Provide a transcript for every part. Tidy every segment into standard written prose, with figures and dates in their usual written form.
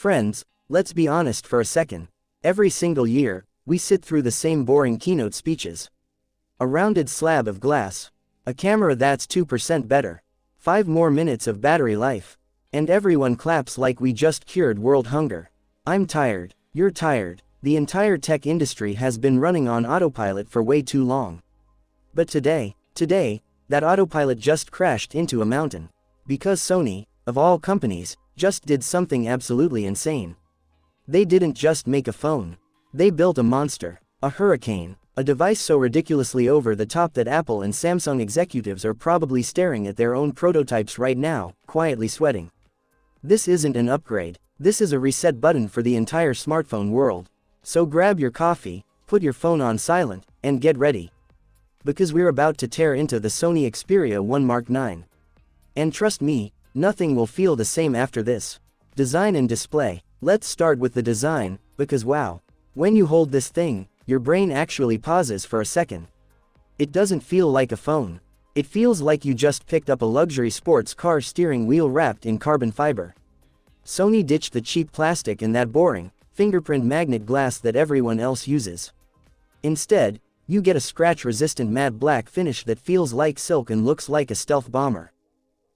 Friends, let's be honest for a second. Every single year, we sit through the same boring keynote speeches. A rounded slab of glass. A camera that's 2% better. 5 more minutes of battery life. And everyone claps like we just cured world hunger. I'm tired. You're tired. The entire tech industry has been running on autopilot for way too long. But today, that autopilot just crashed into a mountain. Because Sony, of all companies, just did something absolutely insane. They didn't just make a phone. They built a monster, a hurricane, a device so ridiculously over the top that Apple and Samsung executives are probably staring at their own prototypes right now, quietly sweating. This isn't an upgrade, this is a reset button for the entire smartphone world. So grab your coffee, put your phone on silent, and get ready. Because we're about to tear into the Sony Xperia 1 Mark IX. And trust me, nothing will feel the same after this. Design and display. Let's start with the design, because wow. When you hold this thing, your brain actually pauses for a second. It doesn't feel like a phone. It feels like you just picked up a luxury sports car steering wheel wrapped in carbon fiber. Sony ditched the cheap plastic and that boring, fingerprint magnet glass that everyone else uses. Instead, you get a scratch-resistant matte black finish that feels like silk and looks like a stealth bomber.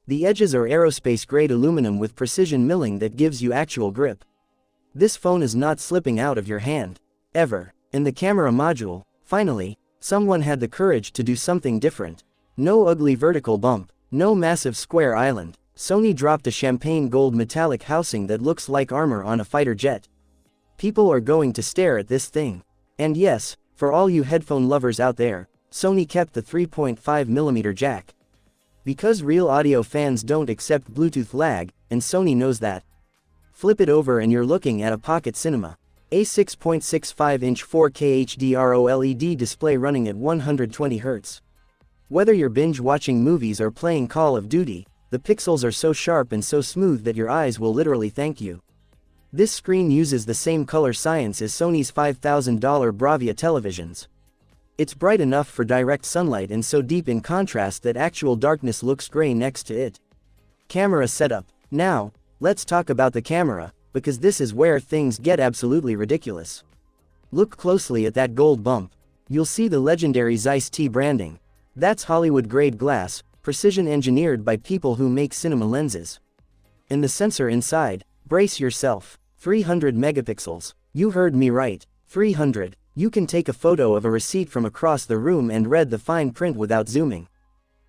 The edges are aerospace-grade aluminum with precision milling that gives you actual grip. This phone is not slipping out of your hand. Ever. In the camera module, finally, someone had the courage to do something different. No ugly vertical bump, no massive square island. Sony dropped a champagne gold metallic housing that looks like armor on a fighter jet. People are going to stare at this thing. And yes, for all you headphone lovers out there, Sony kept the 3.5mm jack. Because real audio fans don't accept Bluetooth lag, and Sony knows that. Flip it over and you're looking at a pocket cinema. A 6.65-inch 4K HDR OLED display running at 120 Hz. Whether you're binge-watching movies or playing Call of Duty, the pixels are so sharp and so smooth that your eyes will literally thank you. This screen uses the same color science as Sony's $5,000 Bravia televisions. It's bright enough for direct sunlight and so deep in contrast that actual darkness looks gray next to it. Camera setup. Now, let's talk about the camera, because this is where things get absolutely ridiculous. Look closely at that gold bump. You'll see the legendary Zeiss T branding. That's Hollywood-grade glass, precision engineered by people who make cinema lenses. And the sensor inside, brace yourself, 300 megapixels. You heard me right, 300. You can take a photo of a receipt from across the room and read the fine print without zooming.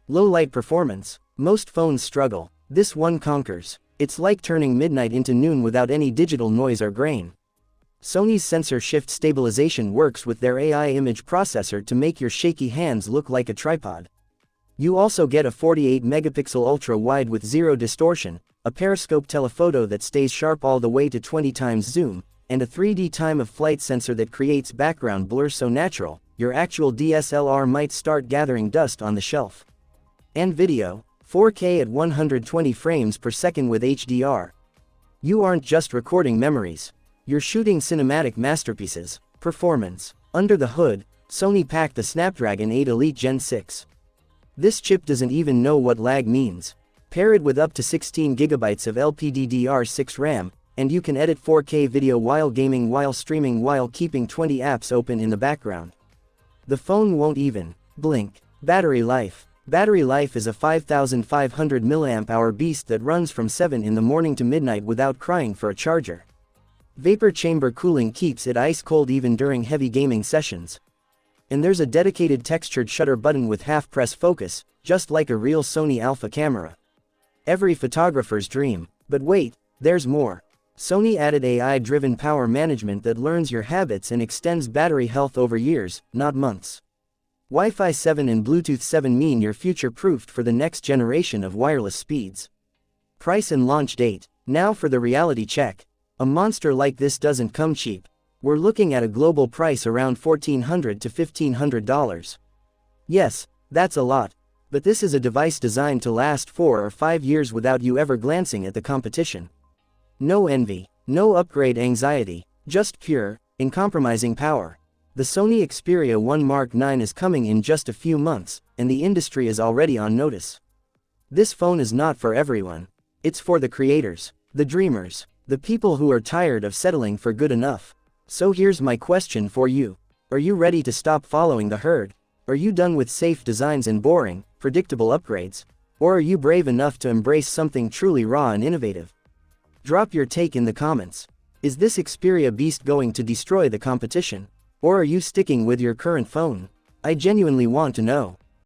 Low light performance. Most phones struggle. This one conquers. It's like turning midnight into noon without any digital noise or grain. Sony's sensor shift stabilization works with their AI image processor to make your shaky hands look like a tripod. You also get a 48-megapixel ultra-wide with zero distortion, a periscope telephoto that stays sharp all the way to 20 times zoom, and a 3D time-of-flight sensor that creates background blur so natural, your actual DSLR might start gathering dust on the shelf. And video. 4K at 120 frames per second with HDR. You aren't just recording memories. You're shooting cinematic masterpieces. Performance. Under the hood, Sony packed the Snapdragon 8 Elite Gen 6. This chip doesn't even know what lag means. Pair it with up to 16 GB of LPDDR6 RAM, and you can edit 4K video while gaming, while streaming, while keeping 20 apps open in the background. The phone won't even blink. Battery life. Battery life is a 5,500 mAh beast that runs from 7 in the morning to midnight without crying for a charger. Vapor chamber cooling keeps it ice cold even during heavy gaming sessions. And there's a dedicated textured shutter button with half-press focus, just like a real Sony Alpha camera. Every photographer's dream. But wait, there's more. Sony added AI-driven power management that learns your habits and extends battery health over years, not months. Wi-Fi 7 and Bluetooth 7 mean you're future-proofed for the next generation of wireless speeds. Price and launch date. Now for the reality check. A monster like this doesn't come cheap. We're looking at a global price around $1,400 to $1,500. Yes, that's a lot. But this is a device designed to last 4 or 5 years without you ever glancing at the competition. No envy, no upgrade anxiety, just pure, uncompromising power. The Sony Xperia 1 Mark IX is coming in just a few months, and the industry is already on notice. This phone is not for everyone. It's for the creators, the dreamers, The people who are tired of settling for good enough. So here's my question for you. Are you ready to stop following the herd? Are you done with safe designs and boring, predictable upgrades? Or are you brave enough to embrace something truly raw and innovative? Drop your take in the comments. Is this Xperia beast going to destroy the competition? Or are you sticking with your current phone? I genuinely want to know.